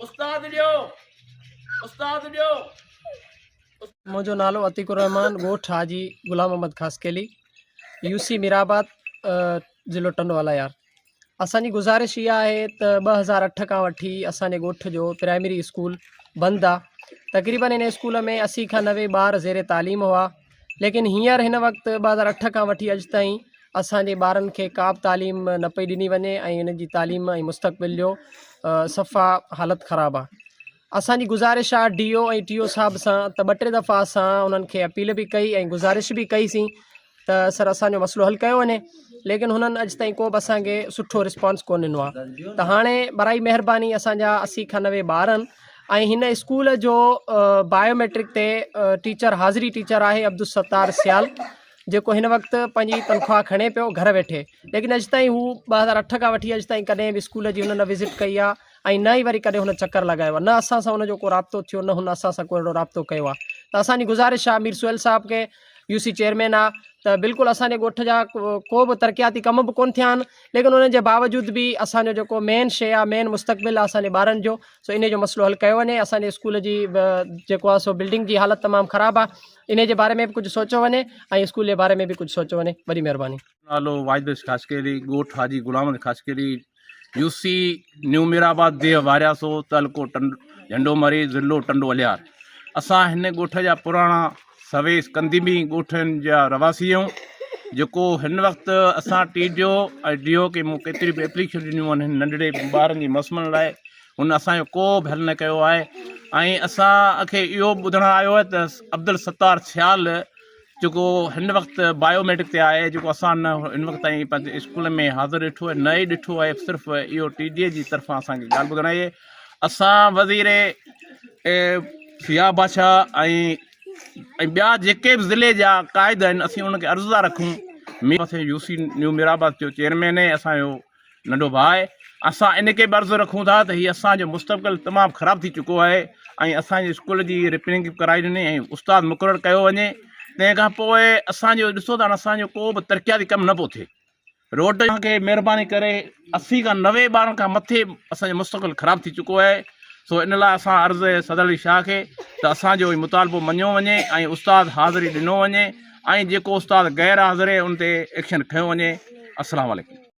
उस्ताद ॾियो, उस्ताद ॾियो। मुझो नालो अतीकुर रहमान, गोठ हाजी गुलाम मोहम्मद खासकेली, यूसी मीराबाद, ज़िलो टंडवाला यार। असांजी गुज़ारिश इहा आहे त 2008 खां वठी असांजे ॻोठ जो प्राइमरी स्कूल बंदि आहे। तक़रीबन इन स्कूल में 80 खां 90 ॿार ज़ेर तालीम हुआ, लेकिन हींअर हिन वक़्तु 2008 खां वठी अॼु ताईं असांजे ॿारनि खे का बि तालीम न पई ॾिनी वञे ऐं हिन जी तालीम ऐं मुस्तक़बिल जो सफ़ा हालति ख़राबु आहे। असांजी गुज़ारिश आहे DO ऐं TO साहिब सां त 2-3 दफ़ा असां उन्हनि खे अपील बि कई ऐं गुज़ारिश बि कईसीं त सर असांजो मसइलो हल कयो वञे, लेकिन हुननि अॼु ताईं को बि असांखे सुठो रिस्पॉन्स कोन ॾिनो आहे। त हाणे बराई महिरबानी असांजा 80 खां 90 ॿार आहिनि ऐं हिन स्कूल जो बायोमेट्रिक ते टीचर हाज़िरी टीचर आहे अब्दुल सत्तार सियाल, जेको हिन वक़्तु पंहिंजी तनख़्वाह खणे पियो घर वेठे, लेकिन अॼु ताईं हू 2008 खां वठी अॼु ताईं कॾहिं बि स्कूल जी हुन न विज़िट कई आहे ऐं न ई वरी कॾहिं हुन चकर लॻायो आहे। न असां सां हुनजो को राब्तो थियो, न हुन असां सां को अहिड़ो राब्तो कयो आहे। त असांजी गुज़ारिश आहे मीर सुहेल साहिब खे, UC चेयरमैन आहे, त बिल्कुलु असांजे ॻोठ जा को बि तरक़ियाती कम बि कोन थिया आहिनि, लेकिन उन जे बावजूद बि असांजो जेको मेन शइ आहे, मेन मुस्तक़बिल आहे असांजे ॿारनि जो, सो इन जो मसइलो हल कयो वञे। असांजे स्कूल जी जेको आहे सो बिल्डिंग जी हालति तमामु ख़राबु आहे, इन जे बारे में बि कुझु सोचो वञे ऐं स्कूल जे बारे में बि कुझु सोचो वञे। वॾी महिरबानी। नालो वाहिद खासकेली, गोठ हाजी गुलाम खासकेली, UC न्यू मीराबाद देव वारियासो, तालुको झंडो मरी, ज़िलो टंडोलियार। असां हिन ॻोठ जा पुराणा सवेस कंदीमी ॻोठनि जा रवासी आहियूं, जेको हिन वक़्तु असां TDO ऐं DO खे मूं केतिरी बि एप्लीकेशन ॾिनियूं आहिनि हिन नंढड़े ॿारनि जी मसमन लाइ, हुन असांजो को बि हल न कयो आहे। ऐं असांखे इहो ॿुधणु आयो आहे त अब्दुल सत्तार सियाल जेको हिन वक़्तु बायोमेट्रिक ते आहे, जेको असां न हिन वक़्तु ताईं पंहिंजे स्कूल में हाज़िर ॾिठो आहे, न ई ॾिठो आहे, सिर्फ़ु इहो TDO जी तरफ़ां असांखे ॻाल्हि ॿुधण आई आहे। असां वज़ीर सियाह बादशाह ऐं ॿिया जेके बि ज़िले जा क़ाइद आहिनि, असीं उनखे अर्ज़ु था रखूं। UC न्यू मीराबाद जो चेयरमैन आहे, असांजो नंढो भाउ आहे। असां इनखे बि अर्ज़ु रखूं था त हीअ असांजो मुस्तक़बिल तमामु ख़राबु थी चुको आहे ऐं असांजे स्कूल जी रिपेयरिंग कराई ॾिनी ऐं उस्ताद मुक़ररु कयो वञे। तंहिंखां पोइ असांजो ॾिसो था न, असांजो को बि तरक़ियाती कमु न पियो थिए। रोड खे महिरबानी करे 80 खां 90 ॿारनि खां मथे असांजो मुस्तक़बिल ख़राबु थी चुको आहे। सो इन लाइ असां अर्ज़ु सदर अली शाह खे त असांजो मुतालबो मञियो वञे ऐं उस्ताद हाज़िरी ॾिनो वञे ऐं जेको उस्ताद गैर हाज़िर आहे उन ते एक्शन खयो वञे। अस्सलामु अलैकुम।